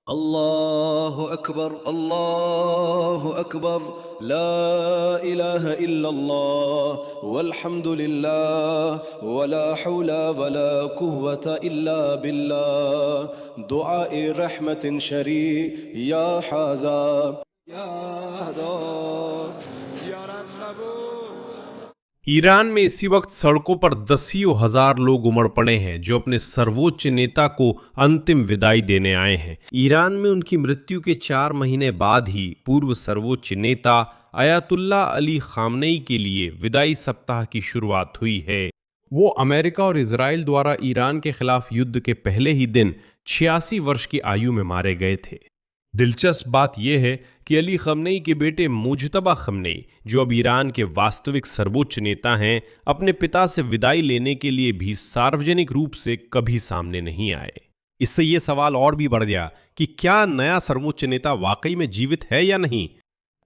अल्लाहु अकबर ला इलाहा इल्लल्लाह वल्हम्दुलिल्लाह वला हौला वला कुव्वता इल्ला बिल्लाह दुआए रहमतिन शरी या हाजा या हदा या रब्बू। ईरान में इसी वक्त सड़कों पर दसियों हजार लोग उमड़ पड़े हैं जो अपने सर्वोच्च नेता को अंतिम विदाई देने आए हैं। ईरान में उनकी मृत्यु के 4 महीने बाद ही पूर्व सर्वोच्च नेता अयातुल्ला अली खामनेई के लिए विदाई सप्ताह की शुरुआत हुई है। वो अमेरिका और इजराइल द्वारा ईरान के खिलाफ युद्ध के पहले ही दिन 86 वर्ष की आयु में मारे गए थे। दिलचस्प बात यह है कि अली खमनेई के बेटे मुज्तबा खमनेई, जो अब ईरान के वास्तविक सर्वोच्च नेता हैं, अपने पिता से विदाई लेने के लिए भी सार्वजनिक रूप से कभी सामने नहीं आए। इससे यह सवाल और भी बढ़ गया कि क्या नया सर्वोच्च नेता वाकई में जीवित है या नहीं।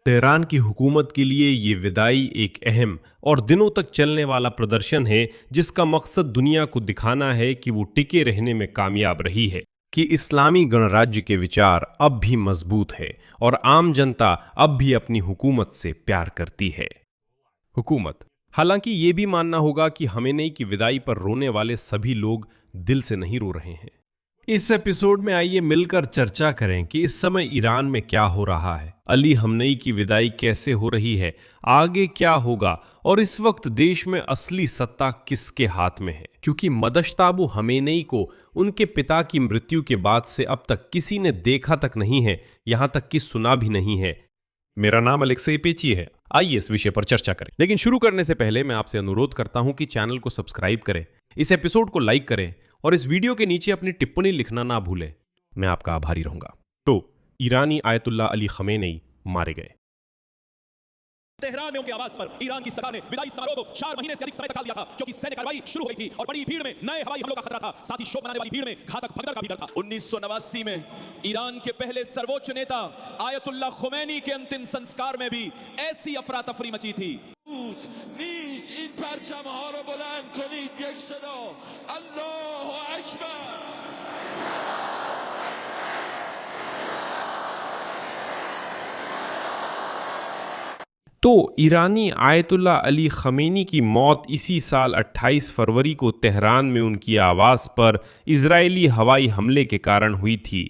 तेहरान की हुकूमत के लिए ये विदाई एक अहम और दिनों तक चलने वाला प्रदर्शन है, जिसका मकसद दुनिया को दिखाना है कि वो टिके रहने में कामयाब रही है, कि इस्लामी गणराज्य के विचार अब भी मजबूत है और आम जनता अब भी अपनी हुकूमत से प्यार करती है। हुकूमत, हालांकि ये भी मानना होगा कि खमेनेई की विदाई पर रोने वाले सभी लोग दिल से नहीं रो रहे हैं। इस एपिसोड में आइए मिलकर चर्चा करें कि इस समय ईरान में क्या हो रहा है, अली खमेनेई की विदाई कैसे हो रही है, आगे क्या होगा और इस वक्त देश में असली सत्ता किसके हाथ में है। क्योंकि मदश्ताबू खमेनेई को उनके पिता की मृत्यु के बाद से अब तक किसी ने देखा तक नहीं है, यहां तक कि सुना भी नहीं है। मेरा नाम अलेक्सेई पेची है। आइए इस विषय पर चर्चा करें, लेकिन शुरू करने से पहले मैं आपसे अनुरोध करता हूं कि चैनल को सब्सक्राइब करें, इस एपिसोड को लाइक करें और इस वीडियो के नीचे अपनी टिप्पणी लिखना ना भूलें। मैं आपका आभारी रहूंगा। तो ईरानी आयतुल्ला अली खमेनेई मारे गए। तेहरान में उनके आवाज पर ईरान की सरकार ने विदाई समारोह को 4 महीने से अधिक समय तक टाल दिया था, क्योंकि सैन्य कार्रवाई शुरू हुई थी और बड़ी भीड़ में नए हवाई हमलों का खतरा था। साथ ही शोक मनाने वाली भीड़ में घातक भगदड़ का भी डर था। 1989 में ईरान के पहले सर्वोच्च नेता आयतुल्ला खमेनी के अंतिम संस्कार में भी ऐसी अफरा तफरी मची थी। तो ईरानी आयतुल्ला अली खमेनी की मौत इसी साल 28 फरवरी को तेहरान में उनकी आवास पर इजरायली हवाई हमले के कारण हुई थी।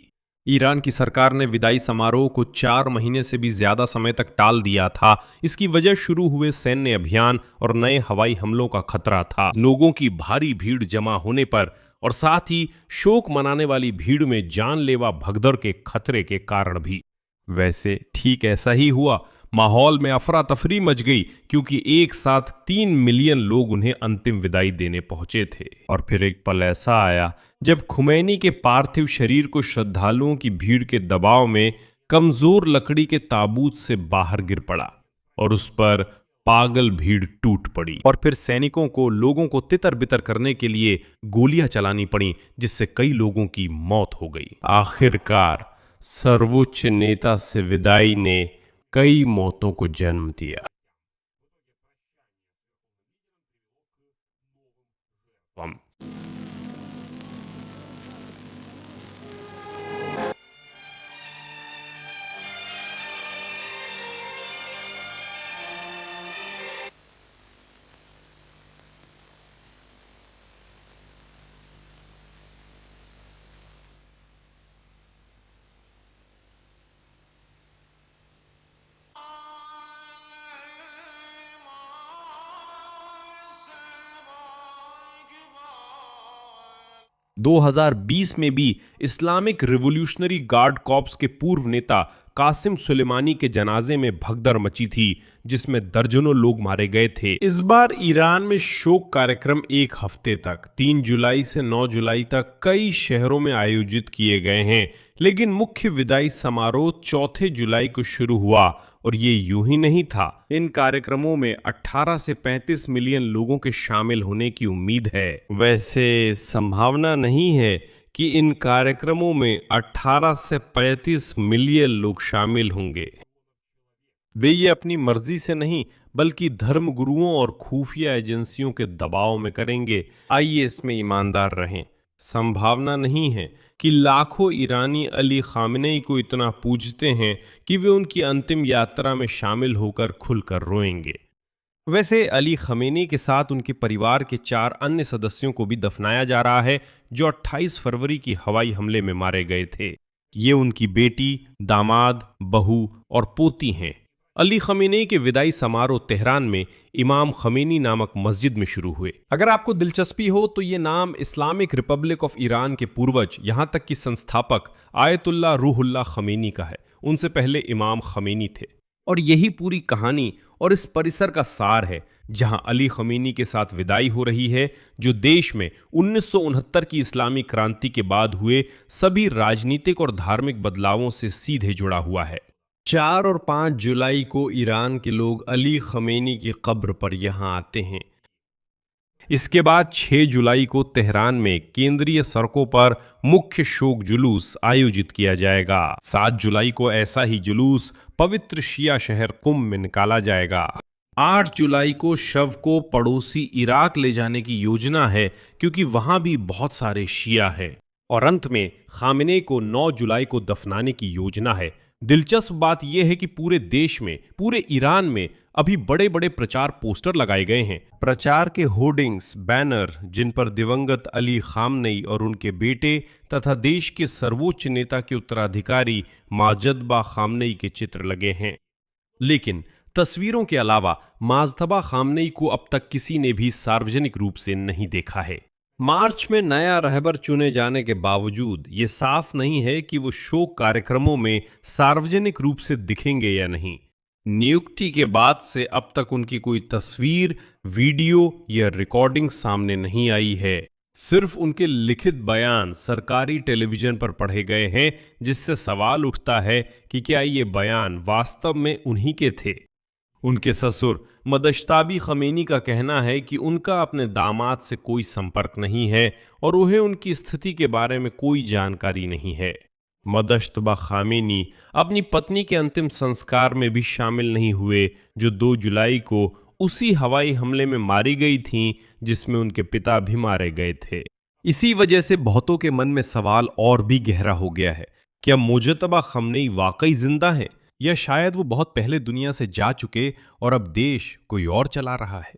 ईरान की सरकार ने विदाई समारोह को 4 महीने से भी ज्यादा समय तक टाल दिया था। इसकी वजह शुरू हुए सैन्य अभियान और नए हवाई हमलों का खतरा था। लोगों की भारी भीड़ जमा होने पर और साथ ही शोक मनाने वाली भीड़ में जानलेवा भगदड़ के खतरे के कारण भी। वैसे ठीक ऐसा ही हुआ। माहौल में अफरा तफरी मच गई, क्योंकि एक साथ 3 मिलियन लोग उन्हें अंतिम विदाई देने पहुंचे थे। और फिर एक पल ऐसा आया जब खमैनी के पार्थिव शरीर को श्रद्धालुओं की भीड़ के दबाव में कमजोर लकड़ी के ताबूत से बाहर गिर पड़ा और उस पर पागल भीड़ टूट पड़ी। और फिर सैनिकों को लोगों को तितर बितर करने के लिए गोलियां चलानी पड़ी, जिससे कई लोगों की मौत हो गई। आखिरकार सर्वोच्च नेता से विदाई ने कई मौतों को जन्म दिया। 2020 में भी इस्लामिक रिवॉल्यूशनरी गार्ड कॉर्प्स के पूर्व नेता कासिम सुलेमानी के जनाजे में भगदड़ मची थी, जिसमें दर्जनों लोग मारे गए थे। इस बार ईरान में शोक कार्यक्रम एक हफ्ते तक 3 जुलाई से 9 जुलाई तक कई शहरों में आयोजित किए गए हैं, लेकिन मुख्य विदाई समारोह 4 जुलाई को शुरू हुआ। और ये यूं ही नहीं था, इन कार्यक्रमों में 18 से 35 मिलियन लोगों के शामिल होने की उम्मीद है। वैसे संभावना नहीं है कि इन कार्यक्रमों में 18 से 35 मिलियन लोग शामिल होंगे। वे ये अपनी मर्जी से नहीं, बल्कि धर्मगुरुओं और खुफिया एजेंसियों के दबाव में करेंगे। आइए इसमें ईमानदार रहें। संभावना नहीं है कि लाखों ईरानी अली खामेनी को इतना पूजते हैं कि वे उनकी अंतिम यात्रा में शामिल होकर खुलकर रोएंगे। वैसे अली खमेनी के साथ उनके परिवार के 4 अन्य सदस्यों को भी दफनाया जा रहा है जो 28 फरवरी की हवाई हमले में मारे गए थे। ये उनकी बेटी, दामाद, बहू और पोती हैं। अली खमेनी के विदाई समारोह तेहरान में इमाम खमेनी नामक मस्जिद में शुरू हुए। अगर आपको दिलचस्पी हो तो ये नाम इस्लामिक रिपब्लिक ऑफ ईरान के पूर्वज, यहाँ तक कि संस्थापक आयतुल्लाह रूहुल्लाह खमेनी का है। उनसे पहले इमाम खमेनी थे। और यही पूरी कहानी और इस परिसर का सार है जहां अली खमेनी के साथ विदाई हो रही है, जो देश में 1969 की इस्लामी क्रांति के बाद हुए सभी राजनीतिक और धार्मिक बदलावों से सीधे जुड़ा हुआ है। 4 और 5 जुलाई को ईरान के लोग अली खमेनी की कब्र पर यहां आते हैं। इसके बाद 6 जुलाई को तेहरान में केंद्रीय सड़कों पर मुख्य शोक जुलूस आयोजित किया जाएगा। 7 जुलाई को ऐसा ही जुलूस पवित्र शिया शहर कुम में निकाला जाएगा। 8 जुलाई को शव को पड़ोसी इराक ले जाने की योजना है क्योंकि वहां भी बहुत सारे शिया हैं। और अंत में खामेनी को 9 जुलाई को दफनाने की योजना है। दिलचस्प बात यह है कि पूरे देश में, पूरे ईरान में अभी बड़े बड़े प्रचार पोस्टर लगाए गए हैं। प्रचार के होर्डिंग्स, बैनर जिन पर दिवंगत अली खामेनी और उनके बेटे तथा देश के सर्वोच्च नेता के उत्तराधिकारी माजतबा खामेनी के चित्र लगे हैं। लेकिन तस्वीरों के अलावा माजतबा खामेनी को अब तक किसी ने भी सार्वजनिक रूप से नहीं देखा है। मार्च में नया रहबर चुने जाने के बावजूद ये साफ नहीं है कि वो शोक कार्यक्रमों में सार्वजनिक रूप से दिखेंगे या नहीं। नियुक्ति के बाद से अब तक उनकी कोई तस्वीर, वीडियो या रिकॉर्डिंग सामने नहीं आई है। सिर्फ उनके लिखित बयान सरकारी टेलीविजन पर पढ़े गए हैं, जिससे सवाल उठता है कि क्या ये बयान वास्तव में उन्हीं के थे। उनके ससुर मदश्ताबी खमेनी का कहना है कि उनका अपने दामाद से कोई संपर्क नहीं है और उन्हें उनकी स्थिति के बारे में कोई जानकारी नहीं है। मदश्तबा खामेनी अपनी पत्नी के अंतिम संस्कार में भी शामिल नहीं हुए, जो 2 जुलाई को उसी हवाई हमले में मारी गई थीं जिसमें उनके पिता भी मारे गए थे। इसी वजह से बहुतों के मन में सवाल और भी गहरा हो गया है, क्या मुजतबा खामेनी वाकई जिंदा है या शायद वो बहुत पहले दुनिया से जा चुके और अब देश कोई और चला रहा है।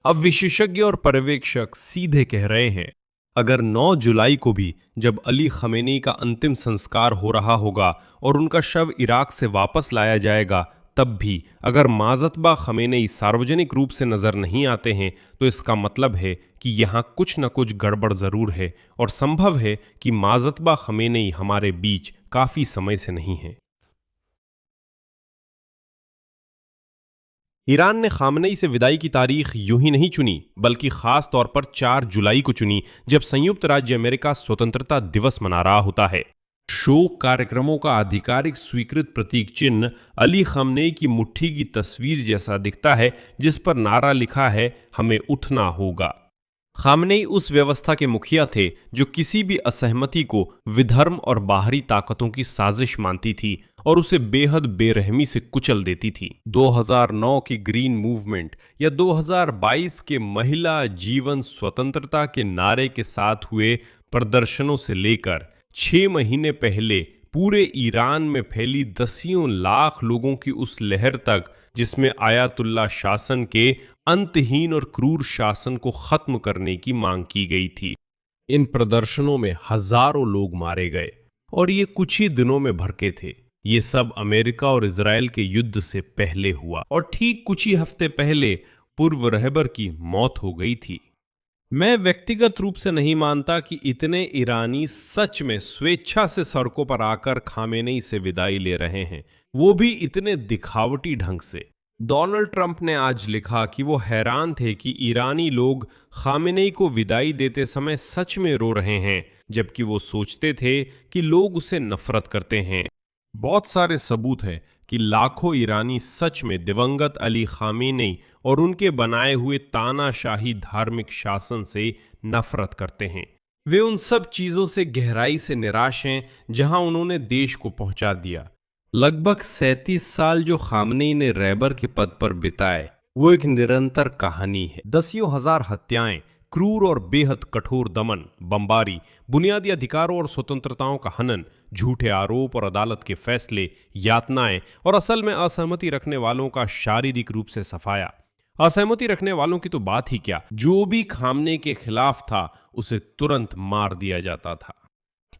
अब विशेषज्ञ और पर्यवेक्षक सीधे कह रहे हैं, अगर 9 जुलाई को भी जब अली खमेनी का अंतिम संस्कार हो रहा होगा और उनका शव इराक से वापस लाया जाएगा, तब भी अगर माजतबा खमेनी सार्वजनिक रूप से नजर नहीं आते हैं तो इसका मतलब है कि यहाँ कुछ न कुछ गड़बड़ जरूर है और संभव है कि माजतबा खमेनी हमारे बीच काफी समय से नहीं है। ईरान ने खामेनी से विदाई की तारीख यूं ही नहीं चुनी, बल्कि खास तौर पर 4 जुलाई को चुनी, जब संयुक्त राज्य अमेरिका स्वतंत्रता दिवस मना रहा होता है। शोक कार्यक्रमों का आधिकारिक स्वीकृत प्रतीक चिन्ह अली खामेनी की मुट्ठी की तस्वीर जैसा दिखता है, जिस पर नारा लिखा है, हमें उठना होगा। खामेनी उस व्यवस्था के मुखिया थे जो किसी भी असहमति को विधर्म और बाहरी ताकतों की साजिश मानती थी और उसे बेहद बेरहमी से कुचल देती थी। 2009 की ग्रीन मूवमेंट या 2022 के महिला जीवन स्वतंत्रता के नारे के साथ हुए प्रदर्शनों से लेकर 6 महीने पहले पूरे ईरान में फैली दसियों लाख लोगों की उस लहर तक, जिसमें आयतुल्लाह शासन के अंतहीन और क्रूर शासन को खत्म करने की मांग की गई थी। इन प्रदर्शनों में हजारों लोग मारे गए और ये कुछ ही दिनों में भड़के थे। ये सब अमेरिका और इजराइल के युद्ध से पहले हुआ और ठीक कुछ ही हफ्ते पहले पूर्व रहबर की मौत हो गई थी। मैं व्यक्तिगत रूप से नहीं मानता कि इतने ईरानी सच में स्वेच्छा से सड़कों पर आकर खामेनी से विदाई ले रहे हैं, वो भी इतने दिखावटी ढंग से। डोनाल्ड ट्रंप ने आज लिखा कि वो हैरान थे कि ईरानी लोग खामेनी को विदाई देते समय सच में रो रहे हैं, जबकि वो सोचते थे कि लोग उसे नफरत करते हैं। बहुत सारे सबूत हैं कि लाखों ईरानी सच में दिवंगत अली खामेनी और उनके बनाए हुए तानाशाही धार्मिक शासन से नफरत करते हैं। वे उन सब चीजों से गहराई से निराश हैं जहां उन्होंने देश को पहुंचा दिया। लगभग 37 साल जो खामेनी ने रहबर के पद पर बिताए, वो एक निरंतर कहानी है। दसियों हजार हत्याएं, क्रूर और बेहद कठोर दमन, बमबारी, बुनियादी अधिकारों और स्वतंत्रताओं का हनन, झूठे आरोप और अदालत के फैसले, यातनाएं और असल में असहमति रखने वालों का शारीरिक रूप से सफाया। असहमति रखने वालों की तो बात ही क्या, जो भी खामने के खिलाफ था उसे तुरंत मार दिया जाता था।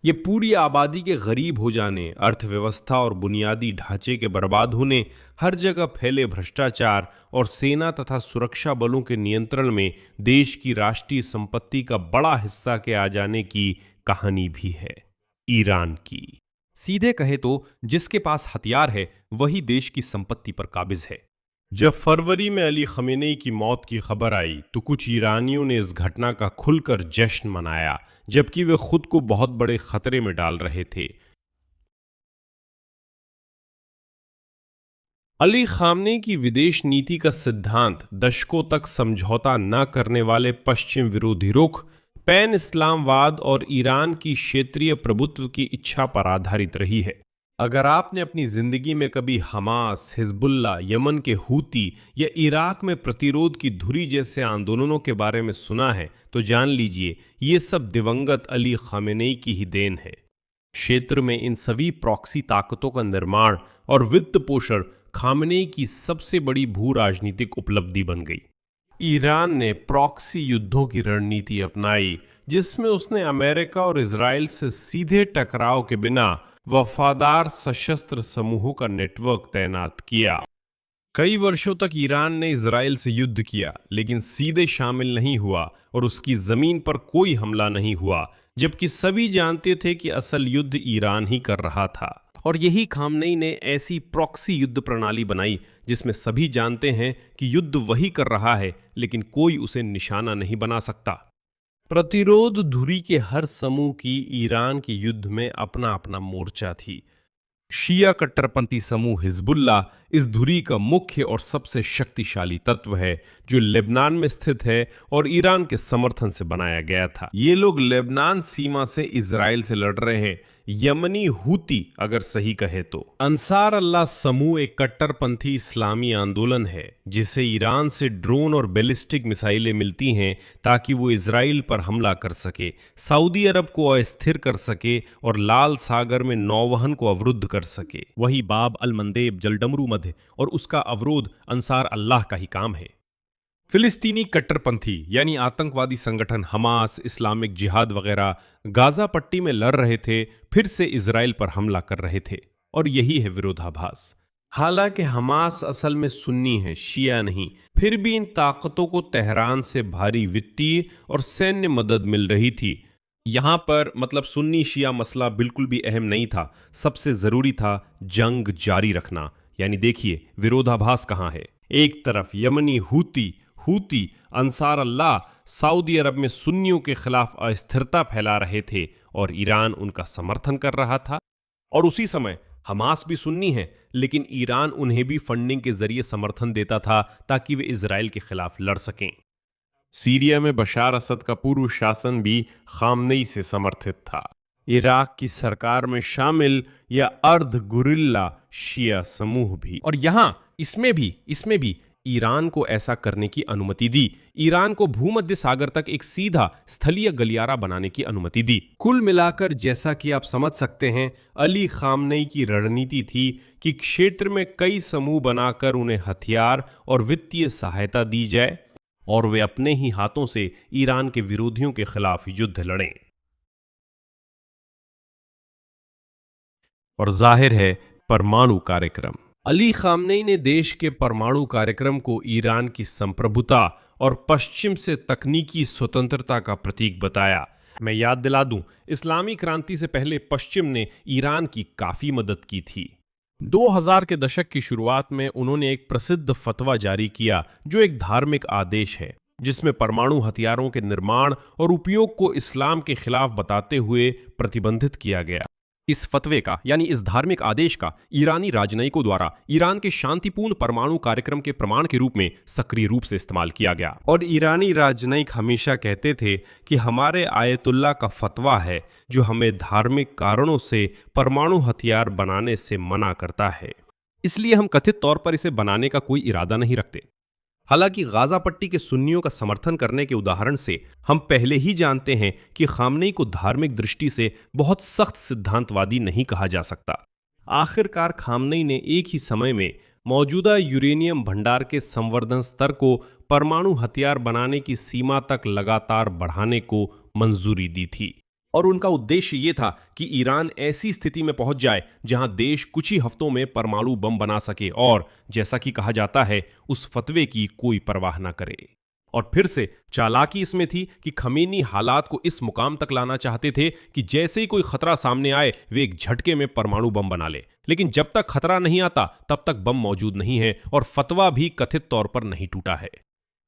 ये पूरी आबादी के गरीब हो जाने, अर्थव्यवस्था और बुनियादी ढांचे के बर्बाद होने, हर जगह फैले भ्रष्टाचार और सेना तथा सुरक्षा बलों के नियंत्रण में देश की राष्ट्रीय संपत्ति का बड़ा हिस्सा के आ जाने की कहानी भी है ईरान की। सीधे कहे तो जिसके पास हथियार है वही देश की संपत्ति पर काबिज है। जब फरवरी में अली खमेनेई की मौत की खबर आई तो कुछ ईरानियों ने इस घटना का खुलकर जश्न मनाया, जबकि वे खुद को बहुत बड़े खतरे में डाल रहे थे। अली खामनेई की विदेश नीति का सिद्धांत दशकों तक समझौता न करने वाले पश्चिम विरोधी रुख, पैन इस्लामवाद और ईरान की क्षेत्रीय प्रभुत्व की इच्छा पर आधारित रही है। अगर आपने अपनी जिंदगी में कभी हमास, हिजबुल्ला, यमन के हूती या इराक में प्रतिरोध की धुरी जैसे आंदोलनों के बारे में सुना है तो जान लीजिए ये सब दिवंगत अली खामेनेई की ही देन है। क्षेत्र में इन सभी प्रॉक्सी ताकतों का निर्माण और वित्त पोषण खामेनेई की सबसे बड़ी भू राजनीतिक उपलब्धि बन गई। ईरान ने प्रॉक्सी युद्धों की रणनीति अपनाई, जिसमें उसने अमेरिका और इजराइल से सीधे टकराव के बिना वफादार सशस्त्र समूहों का नेटवर्क तैनात किया। कई वर्षों तक ईरान ने इजराइल से युद्ध किया, लेकिन सीधे शामिल नहीं हुआ और उसकी जमीन पर कोई हमला नहीं हुआ, जबकि सभी जानते थे कि असल युद्ध ईरान ही कर रहा था। और यही खामनेई ने ऐसी प्रॉक्सी युद्ध प्रणाली बनाई जिसमें सभी जानते हैं कि युद्ध वही कर रहा है, लेकिन कोई उसे निशाना नहीं बना सकता। प्रतिरोध धुरी के हर समूह की ईरान के युद्ध में अपना अपना मोर्चा थी। शिया कट्टरपंथी समूह हिजबुल्ला इस धुरी का मुख्य और सबसे शक्तिशाली तत्व है, जो लेबनान में स्थित है और ईरान के समर्थन से बनाया गया था। ये लोग लेबनान सीमा से इजराइल से लड़ रहे हैं। यमनी हूती अगर सही कहे तो। अंसार अल्लाह समूह एक कट्टरपंथी इस्लामी आंदोलन है जिसे ईरान से ड्रोन और बैलिस्टिक मिसाइलें मिलती हैं ताकि वो इजराइल पर हमला कर सके, सऊदी अरब को अस्थिर कर सके और लाल सागर में नौवहन को अवरुद्ध कर सके। वही बाब अल मंदेब जलडमरू मध्य और उसका अवरोध अंसार अल्लाह का ही काम है। फिलिस्तीनी कट्टरपंथी यानी आतंकवादी संगठन हमास, इस्लामिक जिहाद वगैरह गाजा पट्टी में लड़ रहे थे, फिर से इजराइल पर हमला कर रहे थे, और यही है विरोधाभास। हालांकि हमास असल में सुन्नी है, शिया नहीं, फिर भी इन ताकतों को तेहरान से भारी वित्तीय और सैन्य मदद मिल रही थी। यहां पर मतलब सुन्नी शिया मसला बिल्कुल भी अहम नहीं था, सबसे जरूरी था जंग जारी रखना। यानी देखिए विरोधाभास कहां है। एक तरफ यमनी हूती अंसार अल्लाह सऊदी अरब में सुन्नियों के खिलाफ अस्थिरता फैला रहे थे और ईरान उनका समर्थन कर रहा था, और उसी समय हमास भी सुन्नी है लेकिन ईरान उन्हें भी फंडिंग के जरिए समर्थन देता था ताकि वे इजराइल के खिलाफ लड़ सकें। सीरिया में बशार असद का पूर्व शासन भी खामनेई से समर्थित था। इराक की सरकार में शामिल या अर्ध गुरिल्ला शिया समूह भी, और यहां इसमें भी ईरान को ऐसा करने की अनुमति दी। ईरान को भूमध्य सागर तक एक सीधा स्थलीय गलियारा बनाने की अनुमति दी। कुल मिलाकर जैसा कि आप समझ सकते हैं, अली खामनेई की रणनीति थी कि क्षेत्र में कई समूह बनाकर उन्हें हथियार और वित्तीय सहायता दी जाए और वे अपने ही हाथों से ईरान के विरोधियों के खिलाफ युद्ध लड़ें। और जाहिर है परमाणु कार्यक्रम। अली खामनेई ने देश के परमाणु कार्यक्रम को ईरान की संप्रभुता और पश्चिम से तकनीकी स्वतंत्रता का प्रतीक बताया। मैं याद दिला दूं, इस्लामी क्रांति से पहले पश्चिम ने ईरान की काफी मदद की थी। 2000 के दशक की शुरुआत में उन्होंने एक प्रसिद्ध फतवा जारी किया जो एक धार्मिक आदेश है, जिसमें परमाणु हथियारों के निर्माण और उपयोग को इस्लाम के खिलाफ बताते हुए प्रतिबंधित किया गया। इस फतवे का यानी इस धार्मिक आदेश का ईरानी राजनयिकों द्वारा ईरान के शांतिपूर्ण परमाणु कार्यक्रम के प्रमाण के रूप में सक्रिय रूप से इस्तेमाल किया गया। और ईरानी राजनयिक हमेशा कहते थे कि हमारे आयतुल्ला का फतवा है जो हमें धार्मिक कारणों से परमाणु हथियार बनाने से मना करता है, इसलिए हम कथित तौर पर इसे बनाने का कोई इरादा नहीं रखते। हालांकि गाजा पट्टी के सुन्नियों का समर्थन करने के उदाहरण से हम पहले ही जानते हैं कि खामनेई को धार्मिक दृष्टि से बहुत सख्त सिद्धांतवादी नहीं कहा जा सकता। आखिरकार खामनेई ने एक ही समय में मौजूदा यूरेनियम भंडार के संवर्धन स्तर को परमाणु हथियार बनाने की सीमा तक लगातार बढ़ाने को मंजूरी दी थी, और उनका उद्देश्य ये था कि ईरान ऐसी स्थिति में पहुंच जाए जहां देश कुछ ही हफ्तों में परमाणु बम बना सके और, जैसा कि कहा जाता है, उस फतवे की कोई परवाह न करे। और फिर से चालाकी इसमें थी कि खमेनी हालात को इस मुकाम तक लाना चाहते थे कि जैसे ही कोई खतरा सामने आए वे एक झटके में परमाणु बम बना ले, लेकिन जब तक खतरा नहीं आता तब तक बम मौजूद नहीं है और फतवा भी कथित तौर पर नहीं टूटा है।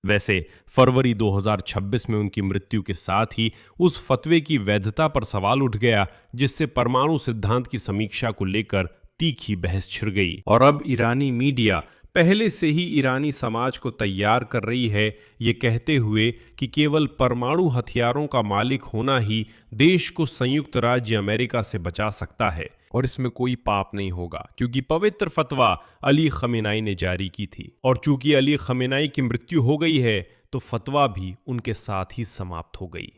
वैसे फरवरी 2026 में उनकी मृत्यु के साथ ही उस फतवे की वैधता पर सवाल उठ गया, जिससे परमाणु सिद्धांत की समीक्षा को लेकर तीखी बहस छिड़ गई। और अब ईरानी मीडिया पहले से ही ईरानी समाज को तैयार कर रही है ये कहते हुए कि केवल परमाणु हथियारों का मालिक होना ही देश को संयुक्त राज्य अमेरिका से बचा सकता है, और इसमें कोई पाप नहीं होगा क्योंकि पवित्र फतवा अली खमेनाई ने जारी की थी, और चूंकि अली खमेनाई की मृत्यु हो गई है तो फतवा भी उनके साथ ही समाप्त हो गई।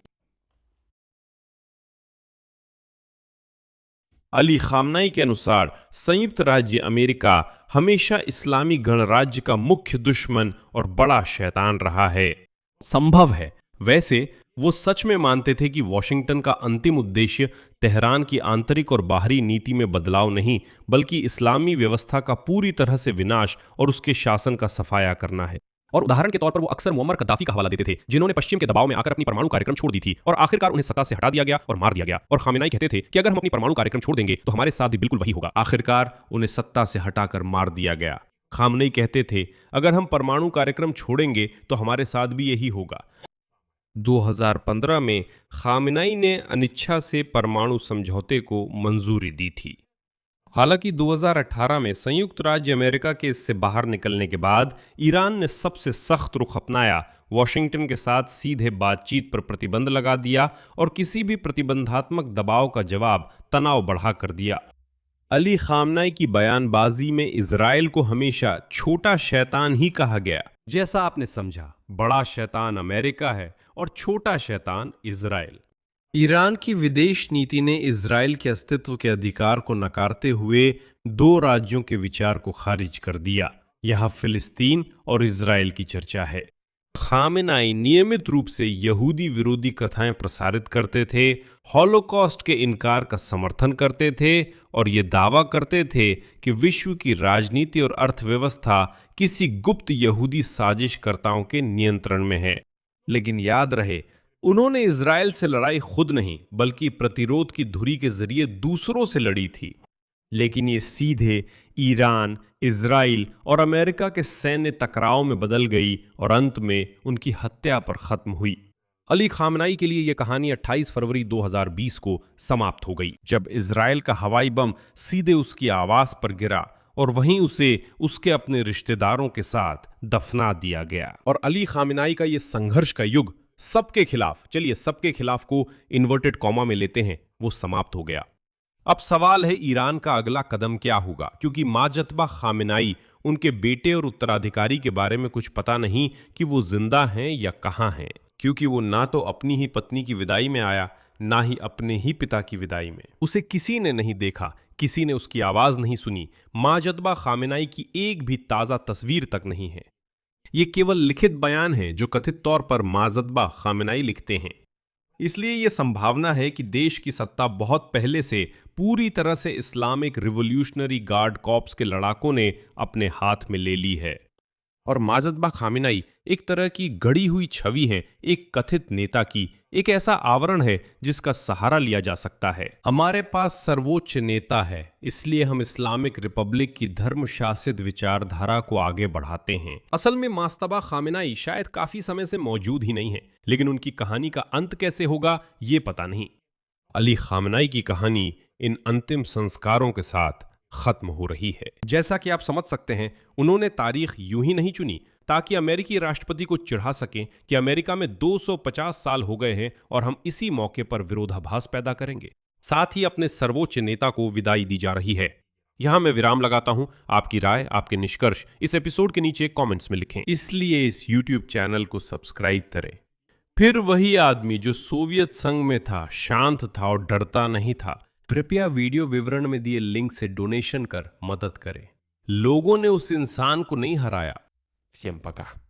अली खामनाई के अनुसार संयुक्त राज्य अमेरिका हमेशा इस्लामी गणराज्य का मुख्य दुश्मन और बड़ा शैतान रहा है। संभव है वैसे वो सच में मानते थे कि वॉशिंगटन का अंतिम उद्देश्य तेहरान की आंतरिक और बाहरी नीति में बदलाव नहीं, बल्कि इस्लामी व्यवस्था का पूरी तरह से विनाश और उसके शासन का सफाया करना है। और उदाहरण के तौर पर वो अक्सर मुअम्मर कद्दाफी का हवाला देते थे, जिन्होंने पश्चिम के दबाव में आकर अपनी परमाणु कार्यक्रम छोड़ दी थी और आखिरकार उन्हें सत्ता से हटा दिया गया और मार दिया गया। और खामेनाई कहते थे कि अगर हम अपनी परमाणु कार्यक्रम छोड़ देंगे तो हमारे साथ भी बिल्कुल वही होगा। आखिरकार उन्हें सत्ता से हटाकर मार दिया गया। खामेनाई कहते थे अगर हम परमाणु कार्यक्रम छोड़ेंगे तो हमारे साथ भी यही होगा। 2015 में खामेनाई ने अनिच्छा से परमाणु समझौते को मंजूरी दी थी। हालांकि 2018 में संयुक्त राज्य अमेरिका के इससे बाहर निकलने के बाद ईरान ने सबसे सख्त रुख अपनाया, वॉशिंगटन के साथ सीधे बातचीत पर प्रतिबंध लगा दिया और किसी भी प्रतिबंधात्मक दबाव का जवाब तनाव बढ़ा कर दिया। अली खामनाई की बयानबाजी में इजराइल को हमेशा छोटा शैतान ही कहा गया। जैसा आपने समझा, बड़ा शैतान अमेरिका है और छोटा शैतान इजराइल। ईरान की विदेश नीति ने इजराइल के अस्तित्व के अधिकार को नकारते हुए दो राज्यों के विचार को खारिज कर दिया। यहाँ फिलिस्तीन और इजराइल की चर्चा है। खामेनाई नियमित रूप से यहूदी विरोधी कथाएं प्रसारित करते थे, हॉलोकॉस्ट के इनकार का समर्थन करते थे और ये दावा करते थे कि विश्व की राजनीति और अर्थव्यवस्था किसी गुप्त यहूदी साजिशकर्ताओं के नियंत्रण में है। लेकिन याद रहे, उन्होंने इजराइल से लड़ाई खुद नहीं बल्कि प्रतिरोध की धुरी के जरिए दूसरों से लड़ी थी। लेकिन ये सीधे ईरान, इजराइल और अमेरिका के सैन्य टकराव में बदल गई और अंत में उनकी हत्या पर खत्म हुई। अली खामनाई के लिए यह कहानी 28 फरवरी 2020 को समाप्त हो गई, जब इजराइल का हवाई बम सीधे उसकी आवास पर गिरा और वहीं उसे उसके अपने रिश्तेदारों के साथ दफना दिया गया। और अली खामनाई का यह संघर्ष का युग सबके खिलाफ, चलिए सबके खिलाफ को इन्वर्टेड कॉमा में लेते हैं, वो समाप्त हो गया। अब सवाल है ईरान का अगला कदम क्या होगा, क्योंकि माजतबा खामेनाई, उनके बेटे और उत्तराधिकारी के बारे में कुछ पता नहीं कि वो जिंदा हैं या कहाँ हैं, क्योंकि वो ना तो अपनी ही पत्नी की विदाई में आया, ना ही अपने ही पिता की विदाई में। उसे किसी ने नहीं देखा, किसी ने उसकी आवाज नहीं सुनी। माजतबा खामेनाई की एक भी ताजा तस्वीर तक नहीं है। ये केवल लिखित बयान है जो कथित तौर पर माजतबा खामेनाई लिखते हैं। इसलिए यह संभावना है कि देश की सत्ता बहुत पहले से पूरी तरह से इस्लामिक रिवोल्यूशनरी गार्ड कॉर्प्स के लड़ाकों ने अपने हाथ में ले ली है। और माजतबा खामेनाई एक तरह की गढ़ी हुई छवि है एक कथित नेता की, एक ऐसा आवरण है जिसका सहारा लिया जा सकता है। हमारे पास सर्वोच्च नेता है, इसलिए हम इस्लामिक रिपब्लिक की धर्म शासित विचारधारा को आगे बढ़ाते हैं। असल में माजतबा खामेनाई शायद काफी समय से मौजूद ही नहीं है, लेकिन उनकी कहानी का अंत कैसे होगा ये पता नहीं। अली खामेनाई की कहानी इन अंतिम संस्कारों के साथ खत्म हो रही है। जैसा कि आप समझ सकते हैं, उन्होंने तारीख यूं ही नहीं चुनी ताकि अमेरिकी राष्ट्रपति को चिढ़ा सकें कि अमेरिका में 250 साल हो गए हैं और हम इसी मौके पर विरोधाभास पैदा करेंगे। साथ ही अपने सर्वोच्च नेता को विदाई दी जा रही है। यहां मैं विराम लगाता हूं। आपकी राय, आपके निष्कर्ष इस एपिसोड के नीचे कमेंट्स में लिखें। इसलिए इस यूट्यूब चैनल को सब्सक्राइब करें। फिर वही आदमी जो सोवियत संघ में था, शांत था और डरता नहीं था, कृपया वीडियो विवरण में दिए लिंक से डोनेशन कर मदद करें। लोगों ने उस इंसान को नहीं हराया। Всем пока.